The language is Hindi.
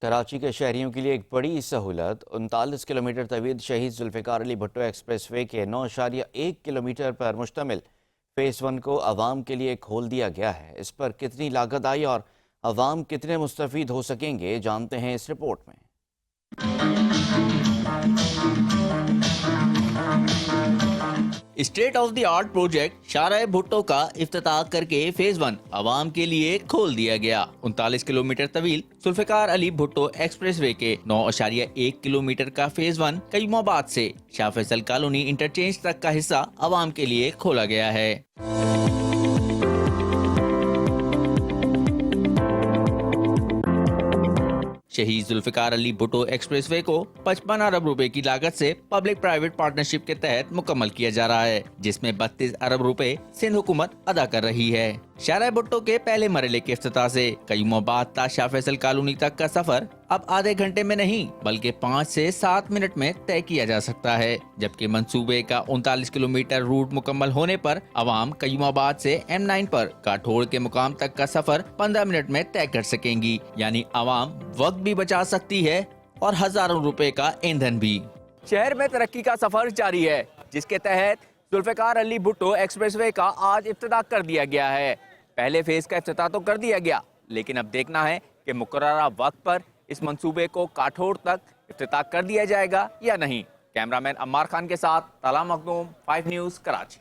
कराची के शहरियों के लिए एक बड़ी सहूलत। 39 किलोमीटर तवील शहीद जुल्फ़िकार अली भुट्टो एक्सप्रेसवे के 9.1 किलोमीटर पर मुश्तमिल फ़ेज़ 1 को आवाम के लिए खोल दिया गया है। इस पर कितनी लागत आई और आवाम कितने मुस्तफ़ीद हो सकेंगे, जानते हैं इस रिपोर्ट में। State of the art project शाहराह भुट्टो का इफ्तिताह करके फेज 1 आवाम के लिए खोल दिया गया। 39 किलोमीटर तवील जुल्फ़िकार अली भुट्टो एक्सप्रेसवे के 9.1 किलोमीटर का फेज 1 कयूमाबाद से शाह फैसल कॉलोनी इंटरचेंज तक का हिस्सा आवाम के लिए खोला गया है। शहीद जुल्फ़िकार अली भुट्टो एक्सप्रेसवे को 55 अरब रुपए की लागत से पब्लिक प्राइवेट पार्टनरशिप के तहत मुकम्मल किया जा रहा है, जिसमें 32 अरब रुपए सिंध हुकूमत अदा कर रही है। शाहराह भुट्टो के पहले मरहले के इफ्तिताह से कयूमाबाद ता शाह फैसल कॉलोनी तक का सफर अब आधे घंटे में नहीं बल्कि 5 से 7 मिनट में तय किया जा सकता है, जबकि मंसूबे का 39 किलोमीटर रूट मुकम्मल होने पर आवाम कयूमाबाद से M9 पर काठोड़ के मुकाम तक का सफर 15 मिनट में तय कर सकेंगी। यानी आवाम वक्त भी बचा सकती है और हजारों रुपए का ईंधन भी। शहर में तरक्की का सफर जारी है, जिसके तहत जुल्फ़िकार अली भुट्टो एक्सप्रेसवे का आज इफ्तिताह कर दिया गया है। पहले फेज का इफ्तिताह तो कर दिया गया, लेकिन अब देखना है कि मुकर्ररा वक्त पर इस मंसूबे को काठोड़ तक इफ्तिताह कर दिया जाएगा या नहीं। कैमरामैन अम्मार खान के साथ ताला मखदूम, 5 न्यूज़, कराची।